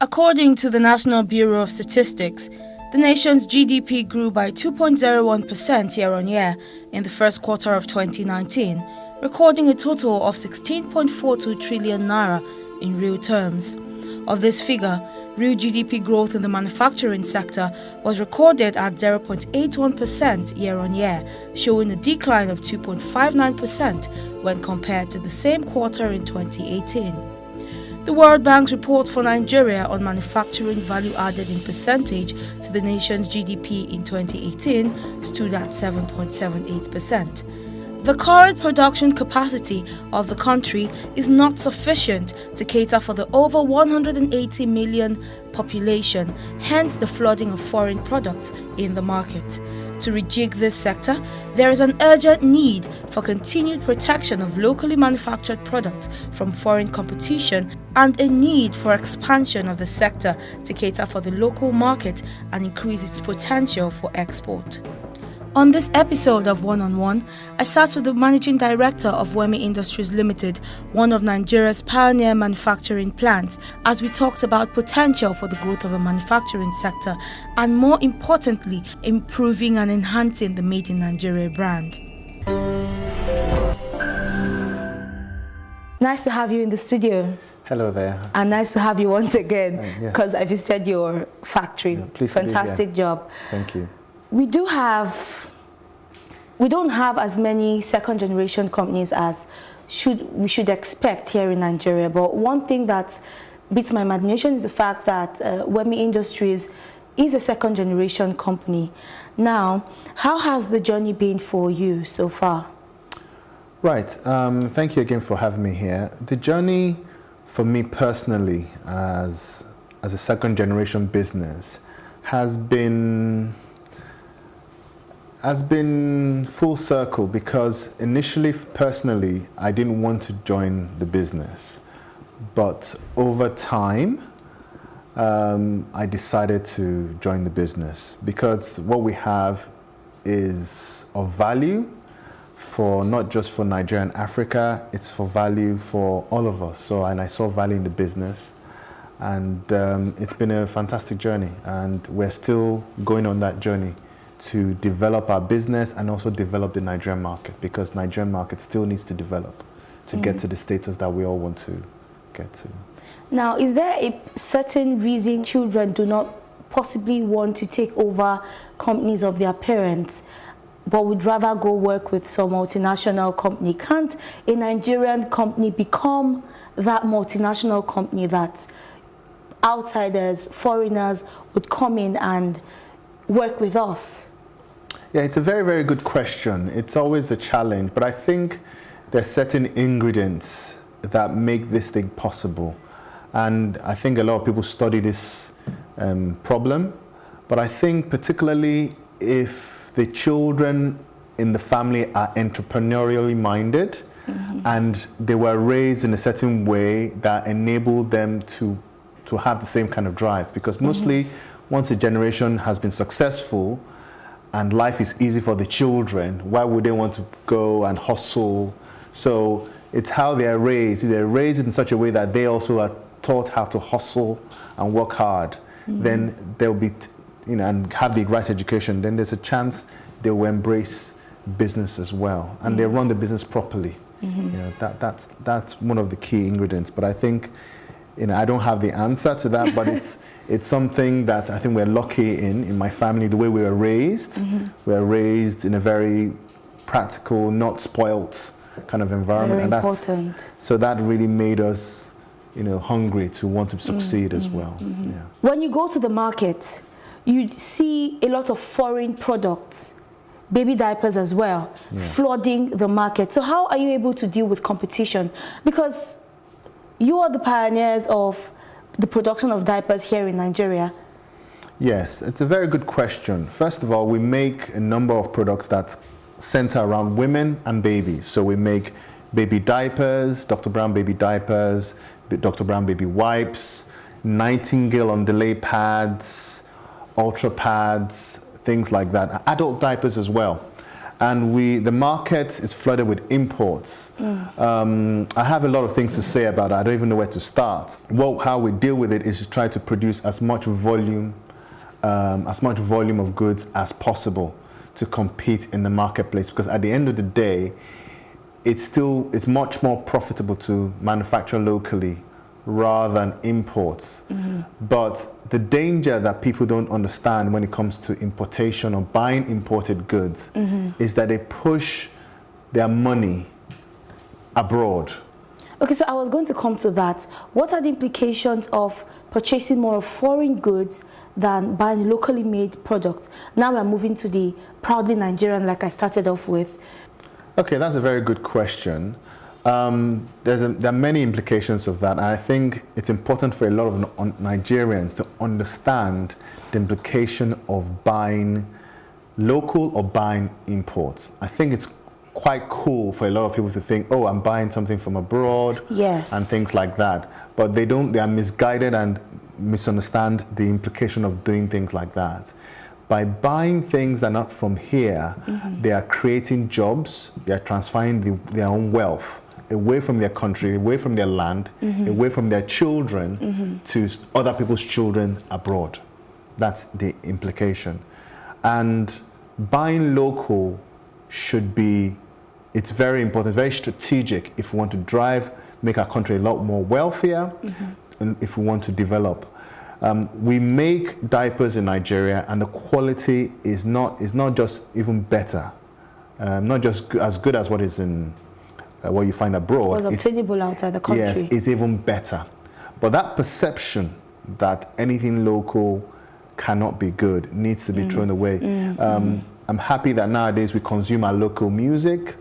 According to the National Bureau of Statistics, the nation's GDP grew by 2.01% year-on-year in the first quarter of 2019, recording a total of 16.42 trillion naira in real terms. Of this figure, real GDP growth in the manufacturing sector was recorded at 0.81% year-on-year, showing a decline of 2.59% when compared to the same quarter in 2018. The World Bank's report for Nigeria on manufacturing value added in percentage to the nation's GDP in 2018 stood at 7.78%. The current production capacity of the country is not sufficient to cater for the over 180 million population, hence the flooding of foreign products in the market. To rejig this sector, there is an urgent need for continued protection of locally manufactured products from foreign competition and a need for expansion of the sector to cater for the local market and increase its potential for export. On this episode of One on One, I sat with the Managing Director of Wemy Industries Limited, one of Nigeria's pioneer manufacturing plants, as we talked about potential for the growth of the manufacturing sector and, more importantly, improving and enhancing the Made in Nigeria brand. Nice to have you in the studio. Hello there. And nice to have you once again, because I visited your factory. Yeah, fantastic job. Thank you. We don't have as many second generation companies as we should expect here in Nigeria, but one thing that beats my imagination is the fact that Wemy Industries is a second generation company. Now, how has the journey been for you so far? Right, thank you again for having me here. The journey for me personally as a second generation business has been full circle, because initially, personally, I didn't want to join the business. But over time, I decided to join the business because what we have is of value for not just for Nigeria and Africa, it's for value for all of us. And I saw value in the business, and it's been a fantastic journey, and we're still going on that journey to develop our business and also develop the Nigerian market, because Nigerian market still needs to develop to get to the status that we all want to get to. Now, is there a certain reason children do not possibly want to take over companies of their parents, but would rather go work with some multinational company? Can't a Nigerian company become that multinational company that outsiders, foreigners would come in and work with us? Yeah, it's a very, very good question. It's always a challenge, but I think there's certain ingredients that make this thing possible. And I think a lot of people study this problem, but I think particularly if the children in the family are entrepreneurially minded and they were raised in a certain way that enabled them to have the same kind of drive, because mostly once a generation has been successful and life is easy for the children, why would they want to go and hustle? So it's how they are raised. If they're raised in such a way that they also are taught how to hustle and work hard, then they'll be, and have the right education, then there's a chance they will embrace business as well, and they run the business properly. That's one of the key ingredients. But I think, I don't have the answer to that, but it's something that I think we're lucky in my family, the way we were raised. We were raised in a very practical, not spoilt kind of environment. Very important. So that really made us, hungry to want to succeed as well. Yeah. When you go to the market, you see a lot of foreign products, baby diapers as well, flooding the market. So how are you able to deal with competition? Because you are the pioneers of the production of diapers here in Nigeria. Yes, it's a very good question. First of all, we make a number of products that center around women and babies. So we make baby diapers, Dr. Brown baby diapers, Dr. Brown baby wipes, Nightingale on delay pads, ultra pads, things like that. Adult diapers as well. and the market is flooded with imports. I have a lot of things to say about it. I don't even know where to start. How we deal with it is to try to produce as much volume of goods as possible to compete in the marketplace, because at the end of the day, it's much more profitable to manufacture locally rather than imports. But the danger that people don't understand when it comes to importation or buying imported goods is that they push their money abroad. Okay, so I was going to come to that. What are the implications of purchasing more of foreign goods than buying locally made products? Now we're moving to the proudly Nigerian, like I started off with. Okay, that's a very good question. There are many implications of that, and I think it's important for a lot of Nigerians to understand the implication of buying local or buying imports. I think it's quite cool for a lot of people to think, oh, I'm buying something from abroad, yes, and things like that. But they are misguided and misunderstand the implication of doing things like that. By buying things that are not from here, they are creating jobs, they are transferring their own wealth away from their country, away from their land, away from their children to other people's children abroad. That's the implication. And buying local it's very important, very strategic if we want to make our country a lot more wealthier, and if we want to develop. We make diapers in Nigeria, and the quality is not just even better, not just as good as what is in what you find abroad. What's obtainable outside the country. Yes, it's even better. But that perception that anything local cannot be good needs to be thrown away. I'm happy that nowadays we consume our local music.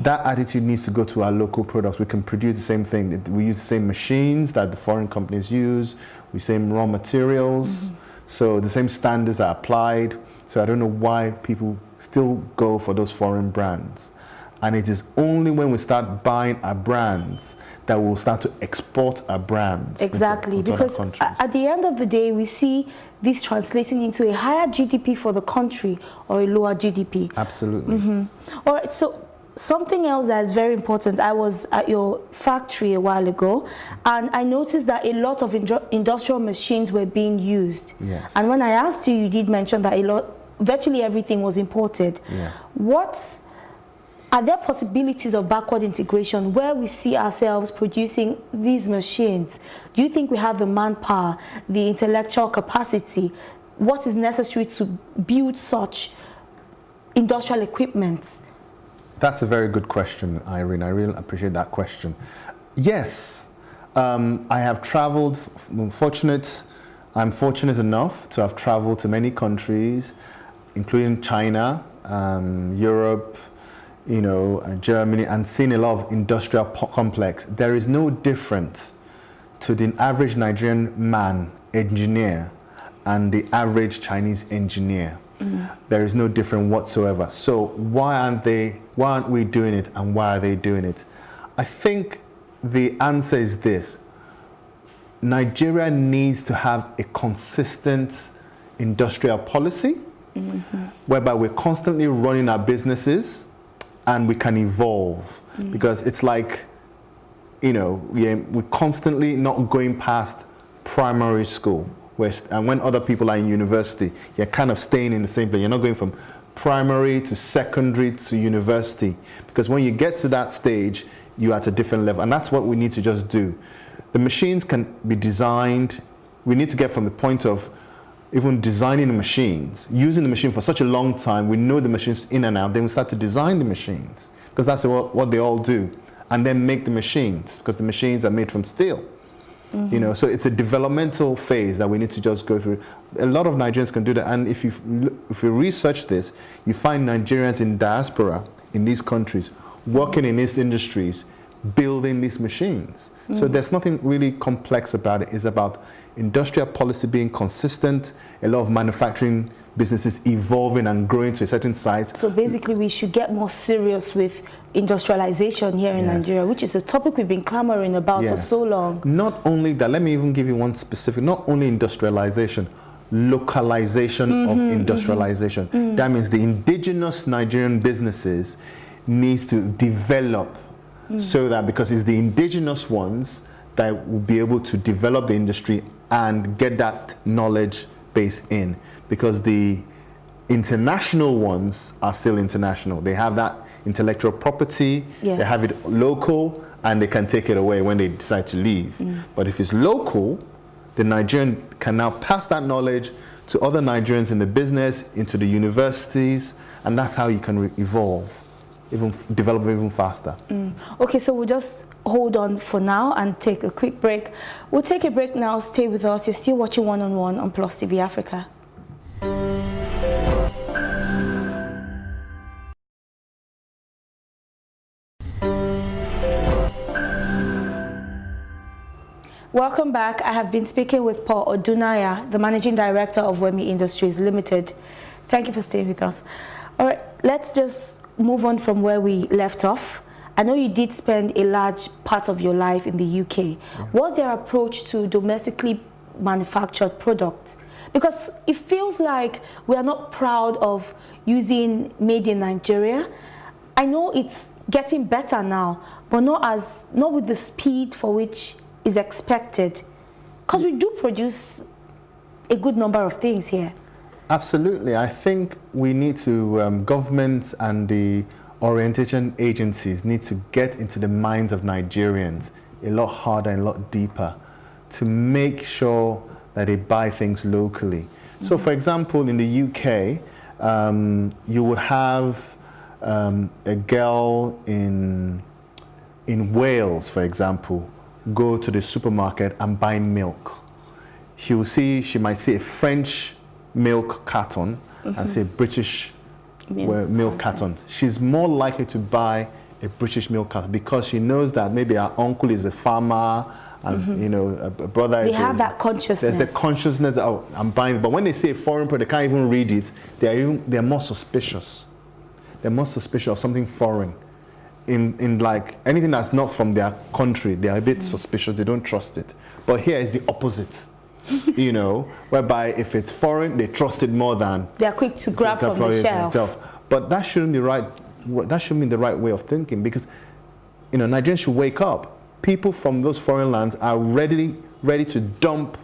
That attitude needs to go to our local products. We can produce the same thing. We use the same machines that the foreign companies use. We same raw materials. So the same standards are applied. So I don't know why people still go for those foreign brands. And it is only when we start buying our brands that we'll start to export our brands. Exactly, because at the end of the day, we see this translating into a higher GDP for the country or a lower GDP. Absolutely. All right, so something else that is very important. I was at your factory a while ago, and I noticed that a lot of industrial machines were being used. Yes. And when I asked you, you did mention that virtually everything was imported. Yeah. Are there possibilities of backward integration where we see ourselves producing these machines? Do you think we have the manpower, the intellectual capacity? What is necessary to build such industrial equipment? That's a very good question, Irene. I really appreciate that question. Yes, I have traveled. I'm fortunate enough to have traveled to many countries, including China, Europe, Germany, and seen a lot of industrial complex. There is no difference to the average Nigerian engineer and the average Chinese engineer. There is no difference whatsoever. So why aren't we doing it, and why are they doing it? I think the answer is this: Nigeria needs to have a consistent industrial policy whereby we're constantly running our businesses and we can evolve, because it's like, we're constantly not going past primary school, and when other people are in university, you're kind of staying in the same place. You're not going from primary to secondary to university, because when you get to that stage, you're at a different level, and that's what we need to just do. The machines can be designed. We need to get from the point of even designing the machines, using the machine for such a long time, we know the machines in and out, then we start to design the machines, because that's what they all do, and then make the machines, because the machines are made from steel. So it's a developmental phase that we need to just go through. A lot of Nigerians can do that, and if you research this, you find Nigerians in diaspora in these countries working in these industries, building these machines. So there's nothing really complex about it. It's about industrial policy being consistent, a lot of manufacturing businesses evolving and growing to a certain size. So basically we should get more serious with industrialization here in Nigeria, which is a topic we've been clamoring about for so long. Not only that, let me even give you one specific, not only industrialization, localization of industrialization. That means the indigenous Nigerian businesses needs to develop so that, because it's the indigenous ones that will be able to develop the industry and get that knowledge base in, because the international ones are still international. They have that intellectual property, they have it local, and they can take it away when they decide to leave. But if it's local, the Nigerian can now pass that knowledge to other Nigerians in the business, into the universities, and that's how you can evolve, develop even faster. Okay, so we'll just hold on for now and take a quick break. We'll take a break now. Stay with us. You're still watching One on One on Plus TV Africa. Welcome back. I have been speaking with Paul Odunaiya, the Managing Director of Wemy Industries Limited. Thank you for staying with us. All right, let's just move on from where we left off. I know you did spend a large part of your life in the UK. What's their approach to domestically manufactured products? Because it feels like we are not proud of using made in Nigeria. I know it's getting better now, but not with the speed for which is expected, because we do produce a good number of things here. Absolutely. I think we need to, governments and the orientation agencies need to get into the minds of Nigerians a lot harder and a lot deeper to make sure that they buy things locally. So for example, in the UK, you would have a girl in Wales, for example, go to the supermarket and buy milk. She might see a French milk carton and say British milk carton. She's more likely to buy a British milk carton because she knows that maybe her uncle is a farmer and you know, a brother they is have that consciousness. There's the consciousness that, oh, I'm buying it. But when they say a foreign product, they can't even read it. They're more suspicious. They're more suspicious of something foreign. In like anything that's not from their country, they are a bit suspicious, they don't trust it. But here is the opposite, you know, whereby if it's foreign, they trust it more than... They're quick to grab from the shelf. But that shouldn't be right, that shouldn't be the right way of thinking, because, you know, Nigerians should wake up. People from those foreign lands are ready to dump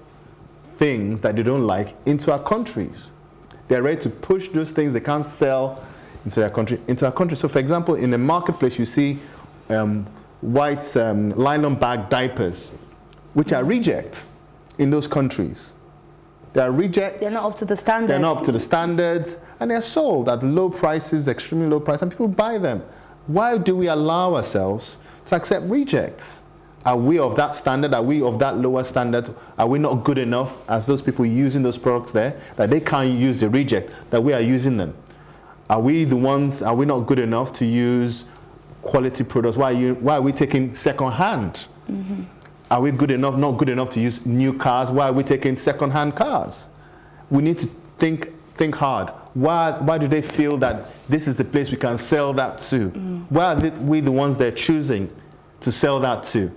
things that they don't like into our countries. They're ready to push those things they can't sell into our country. So for example, in the marketplace, you see white nylon bag diapers, which are rejects in those countries. They are rejects. They're not up to the standards. They're not up to the standards, and they're sold at low prices, extremely low price, and people buy them. Why do we allow ourselves to accept rejects? Are we of that standard? Are we of that lower standard? Are we not good enough as those people using those products there that they can't use the reject, that we are using them? Are we not good enough to use quality products? Why are we taking second hand? Are we not good enough to use new cars? Why are we taking second hand cars? We need to think hard. Why do they feel that this is the place we can sell that to? Why are we the ones they're choosing to sell that to?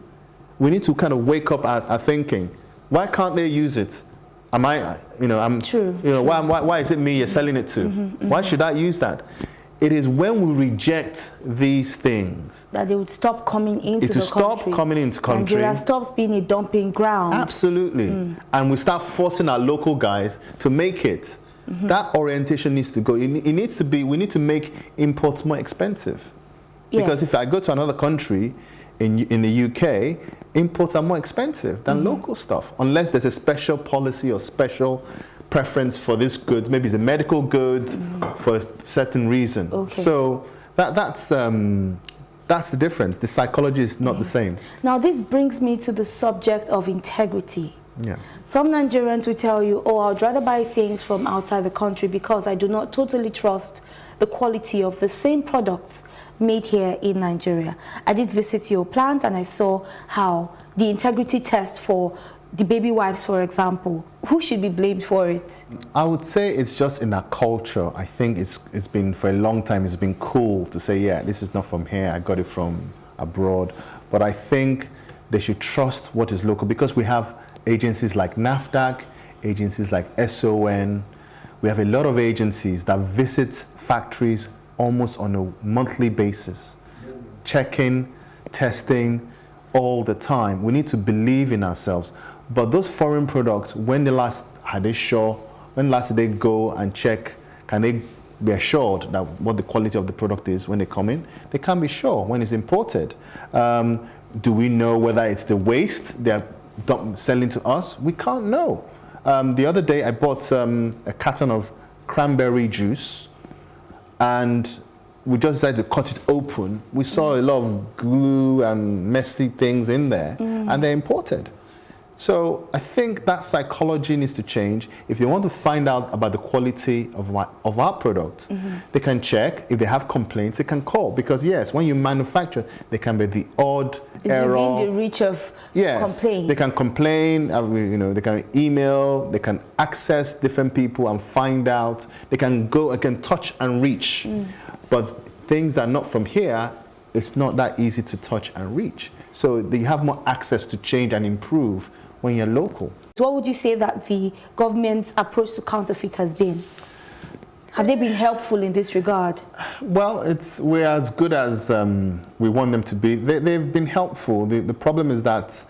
We need to kind of wake up our thinking. Why can't they use it? Why is it me you're selling it to? Why should I use that? It is when we reject these things that they would stop coming into the country. Stop coming into country. Nigeria stops being a dumping ground. Absolutely. And we start forcing our local guys to make it. That orientation needs to go. We need to make imports more expensive. Because if I go to another country in the UK, imports are more expensive than local stuff, unless there's a special policy or special preference for this good. Maybe it's a medical good for a certain reason. So that's the difference. The psychology is not the same. Now this brings me to the subject of integrity. Some Nigerians will tell you, oh, I'd rather buy things from outside the country because I do not totally trust the quality of the same products made here in Nigeria. I did visit your plant and I saw how the integrity test for the baby wipes, for example, who should be blamed for it? I would say it's just in our culture. I think it's been, for a long time, it's been cool to say, yeah, this is not from here, I got it from abroad. But I think they should trust what is local, because we have agencies like NAFDAC, agencies like SON. We have a lot of agencies that visit factories almost on a monthly basis, checking, testing all the time. We need to believe in ourselves. But those foreign products, when last did they go and check, can they be assured that what the quality of the product is when they come in? They can't be sure when it's imported. Do we know whether it's the waste they're selling to us? We can't know. The other day I bought a carton of cranberry juice, and we just decided to cut it open. We saw a lot of glue and messy things in there, and they're imported. So I think that psychology needs to change. If they want to find out about the quality of our product, they can check. If they have complaints, they can call. Because yes, when you manufacture, there can be the odd error. It's within the reach of complaints. They can complain. They can email. They can access different people and find out. They can go. They can touch and reach. But things that are not from here, it's not that easy to touch and reach. So you have more access to change and improve when you're local. What would you say that the government's approach to counterfeit has been? Have they been helpful in this regard? Well, we're as good as we want them to be. They've been helpful. The problem is that,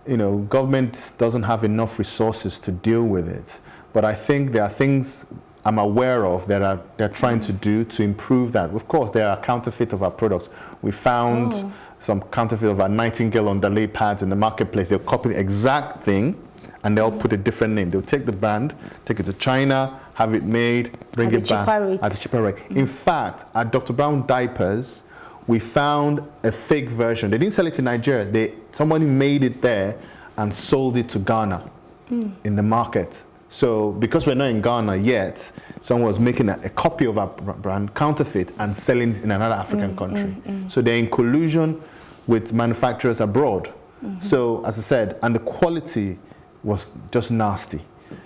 government doesn't have enough resources to deal with it. But I think there are things I'm aware of that they're trying to do to improve that. Of course, there are counterfeit of our products. We found some counterfeit of our Nightingale underlay pads in the marketplace. They'll copy the exact thing, and they'll put a different name. They'll take the brand, take it to China, have it made, bring it back at a cheaper rate. In fact, at Dr. Brown Diapers, we found a fake version. They didn't sell it to Nigeria. Somebody made it there and sold it to Ghana in the market. So because we're not in Ghana yet, someone was making a copy of our brand, counterfeit, and selling it in another African country. So they're in collusion with manufacturers abroad. So as I said, and the quality was just nasty.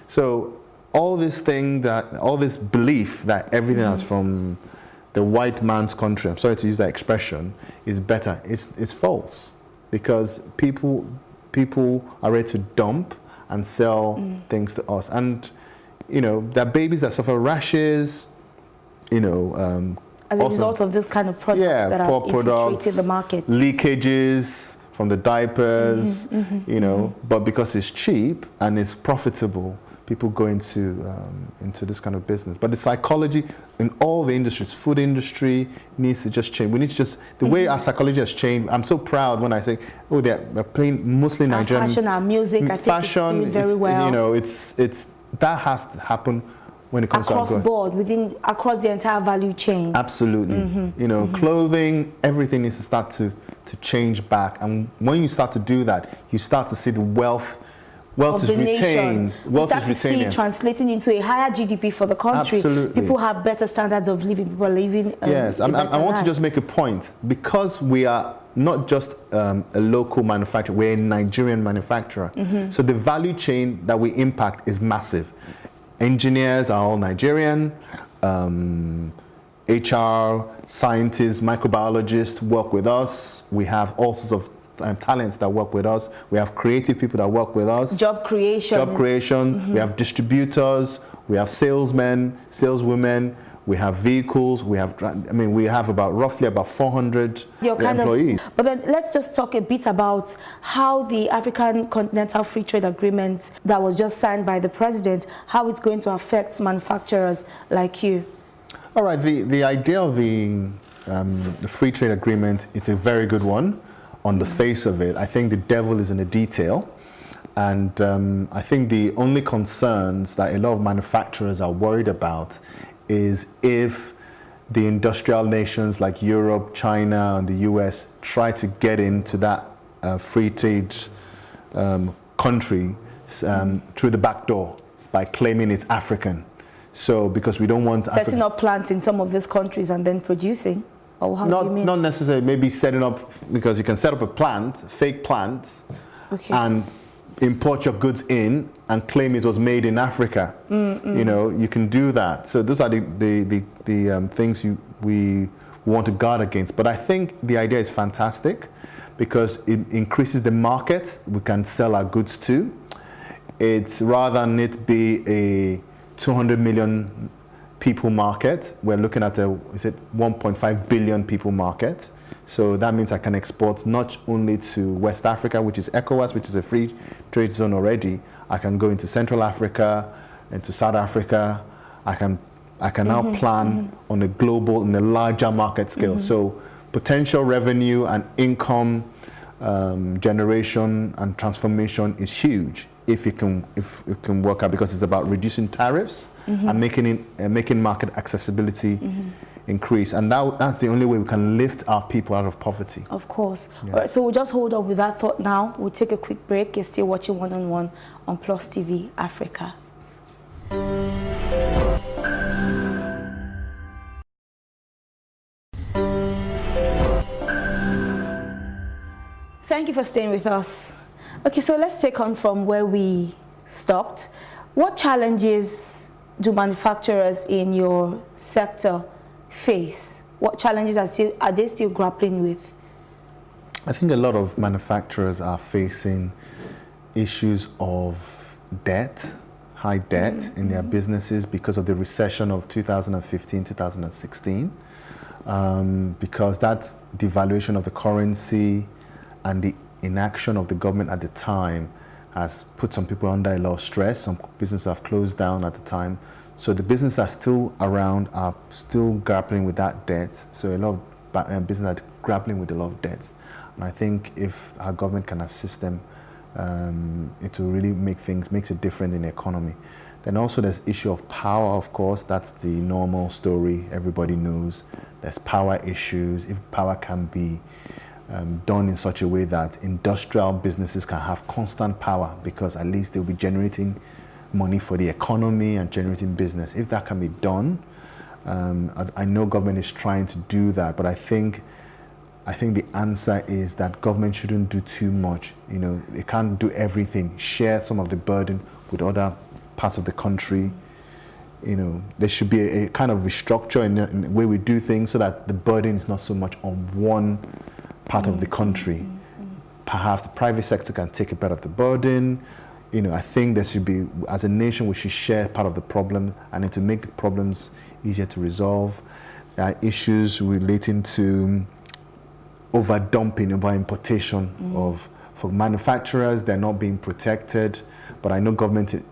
So all this belief that everything that's from the white man's country, I'm sorry to use that expression, is better, is false. Because people are ready to dump and sell things to us. And, there are babies that suffer rashes, as a result of this kind of products that are infiltrating the market. Leakages from the diapers, but because it's cheap and it's profitable, people go into this kind of business. But the psychology in all the industries, food industry, needs to just change. We need to just, the way our psychology has changed, I'm so proud when I say, they're playing mostly Nigerian. Our fashion, our music, I think it's doing very well. That has to happen when it comes across board, across the entire value chain. Absolutely. Clothing, everything needs to start to change back. And when you start to do that, you start to see the wealth is retained. Wealth is retained. Translating into a higher GDP for the country. Absolutely. People have better standards of living. People are living. Yes, I want to just make a point. Because we are not just a local manufacturer, we're a Nigerian manufacturer. So the value chain that we impact is massive. Engineers are all Nigerian. HR, scientists, microbiologists work with us. We have all sorts of talents that work with us. We have creative people that work with us. Job creation. We have distributors. We have salesmen, saleswomen. We have vehicles. We have roughly about 400 employees. But then let's just talk a bit about how the African Continental Free Trade Agreement that was just signed by the president, how it's going to affect manufacturers like you. All right. The idea of the free trade agreement, it's a very good one. On the face of it, I think the devil is in the detail. And I think the only concerns that a lot of manufacturers are worried about is if the industrial nations like Europe, China, and the US try to get into that free trade country through the back door by claiming it's African. So because we don't want setting up plants in some of these countries and then producing. Or how do you mean? Not necessarily. Maybe setting up, because you can set up a plant, fake plants, and import your goods in and claim it was made in Africa. You can do that. So those are the things we want to guard against. But I think the idea is fantastic because it increases the market we can sell our goods to. It's rather than it be a 200 million people market, we're looking at a 1.5 billion people market. So that means I can export not only to West Africa, which is ECOWAS, which is a free trade zone already. I can go into Central Africa, into South Africa. I can now plan on a global, in a larger market scale. So potential revenue and income generation and transformation is huge if it can work out, because it's about reducing tariffs and making market accessibility increase, and that's the only way we can lift our people out of poverty. Of course. Yeah. All right, so we'll just hold up with that thought now. We'll take a quick break. You're still watching One on One on Plus TV Africa. Thank you for staying with us. Okay, so let's take on from where we stopped. What challenges do manufacturers in your sector face? What challenges are they still grappling with? I think a lot of manufacturers are facing issues of debt, high debt in their businesses because of the recession of 2015, 2016, because that devaluation of the currency and the inaction of the government at the time has put some people under a lot of stress. Some businesses have closed down at the time. So the businesses are still around, are still grappling with that debt. So a lot of businesses are grappling with a lot of debts. And I think if our government can assist them, it will really makes a difference in the economy. Then also there's issue of power, of course. That's the normal story. Everybody knows there's power issues. If power can be done in such a way that industrial businesses can have constant power, because at least they'll be generating money for the economy and generating business. If that can be done, I know government is trying to do that, but I think the answer is that government shouldn't do too much. You know, they can't do everything. Share some of the burden with other parts of the country. You know, there should be a kind of restructure in the way we do things so that the burden is not so much on one part of the country. Perhaps the private sector can take a bit of the burden. You know, I think there should be, as a nation, we should share part of the problem, and to make the problems easier to resolve. There are issues relating to over-dumping, over-importation for manufacturers. They're not being protected, but I know government, there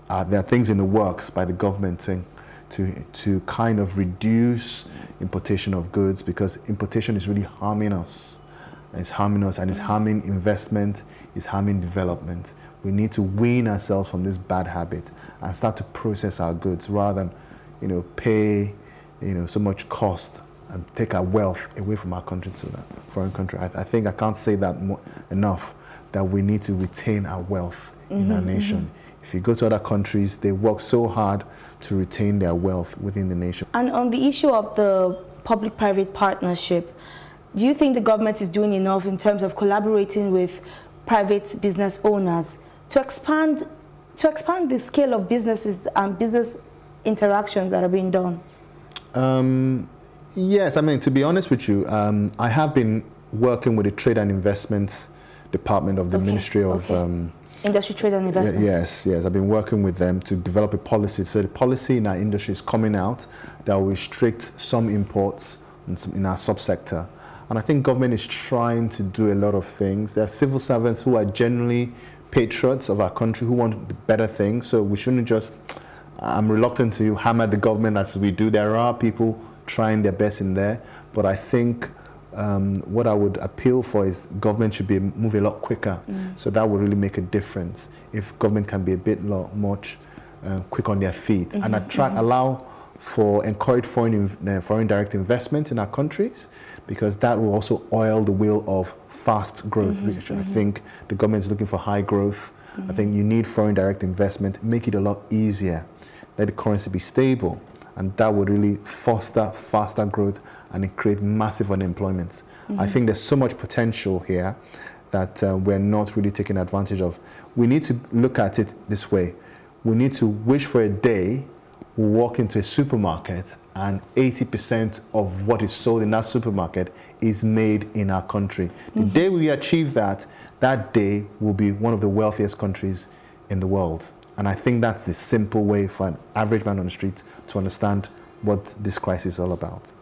are things in the works by the government to kind of reduce importation of goods, because importation is really harming us. It's harming us, and it's harming investment, it's harming development. We need to wean ourselves from this bad habit and start to process our goods rather than, pay, so much cost and take our wealth away from our country to that foreign country. I think I can't say that enough, that we need to retain our wealth in our nation. If you go to other countries, they work so hard to retain their wealth within the nation. And on the issue of the public-private partnership, do you think the government is doing enough in terms of collaborating with private business owners to expand the scale of businesses and business interactions that are being done? Yes, I mean, to be honest with you, I have been working with the Trade and Investment Department of the Ministry of Industry, Trade and Investment. Yes, I've been working with them to develop a policy. So the policy in our industry is coming out that will restrict some imports in our subsector. And I think government is trying to do a lot of things. There are civil servants who are generally patriots of our country, who want better things. So we shouldn't just, I'm reluctant to hammer the government as we do. There are people trying their best in there. But I think what I would appeal for is government should move a lot quicker. So that would really make a difference if government can be a bit much quick on their feet and encourage foreign direct investment in our countries, because that will also oil the wheel of fast growth. Which I think the government is looking for high growth. I think you need foreign direct investment, make it a lot easier, let the currency be stable, and that would really foster faster growth and create massive unemployment. I think there's so much potential here that we're not really taking advantage of. We need to look at it this way. We need to wish for a day we walk into a supermarket and 80% of what is sold in that supermarket is made in our country. The day we achieve that, that day will be one of the wealthiest countries in the world. And I think that's the simple way for an average man on the street to understand what this crisis is all about.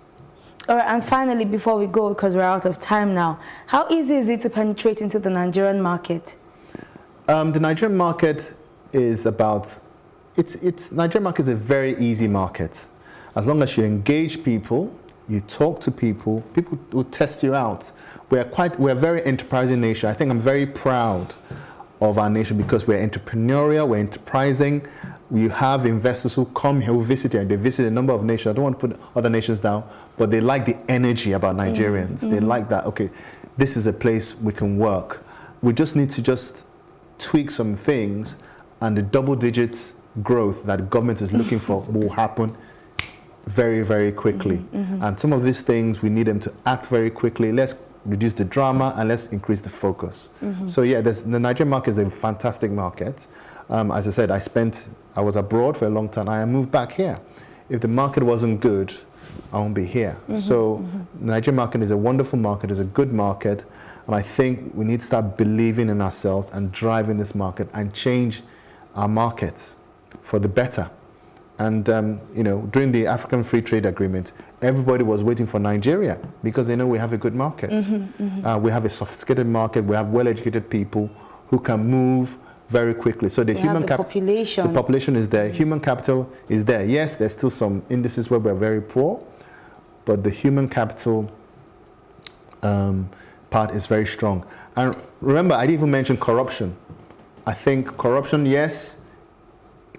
All right, and finally, before we go, because we're out of time now, how easy is it to penetrate into the Nigerian market? The Nigerian market is about, Nigerian market is a very easy market. As long as you engage people, you talk to people, people will test you out. We're a very enterprising nation. I think I'm very proud of our nation because we're entrepreneurial, we're enterprising. We have investors who come here, who visit here. They visit a number of nations. I don't want to put other nations down, but they like the energy about Nigerians. They like that, okay, this is a place we can work. We just need to just tweak some things, and the double digits growth that the government is looking for will happen very, very quickly. And some of these things, we need them to act very quickly. Let's reduce the drama and let's increase the focus. So yeah, the Nigerian market is a fantastic market. As I said, I was abroad for a long time. I moved back here. If the market wasn't good, I won't be here. So the Nigerian market is a wonderful market, it's a good market, and I think we need to start believing in ourselves and driving this market and change our market for the better. And you know, during the African Free Trade Agreement, everybody was waiting for Nigeria because they know we have a good market. We have a sophisticated market, we have well-educated people who can move very quickly. So the population is there, human capital is there. Yes, there's still some indices where we're very poor, but the human capital part is very strong. And remember, I didn't even mention corruption. I think corruption, yes,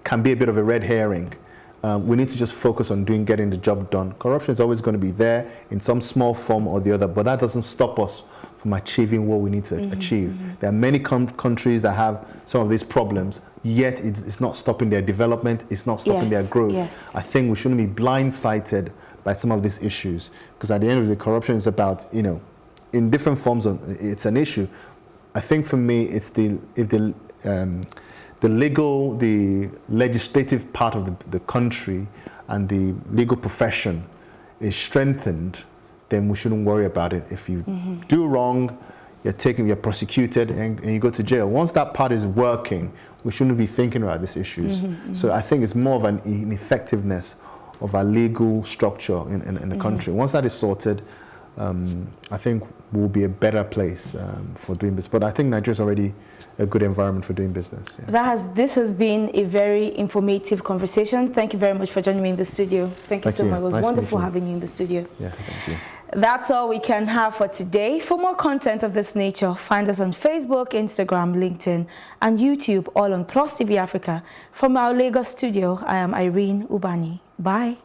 can be a bit of a red herring. We need to just focus on getting the job done. Corruption is always going to be there in some small form or the other, but that doesn't stop us from achieving what we need to achieve. There are many countries that have some of these problems, yet it's not stopping their development, it's not stopping their growth. I think we shouldn't be blindsided by some of these issues, because at the end of the day, corruption is about, you know, in different forms, it's an issue. I think for me, it's the legislative part of the country and the legal profession is strengthened, then we shouldn't worry about it. If you do wrong, you're prosecuted and you go to jail. Once that part is working, we shouldn't be thinking about these issues. So I think it's more of an ineffectiveness of our legal structure in the country. Once that is sorted, I think we'll be a better place for doing business. But I think Nigeria is already a good environment for doing business. This has been a very informative conversation. Thank you very much for joining me in the studio. Thank you so much. It was wonderful having you in the studio. Yes, thank you. That's all we can have for today. For more content of this nature, find us on Facebook, Instagram, LinkedIn, and YouTube, all on Plus TV Africa. From our Lagos studio, I am Irene Ubani. Bye.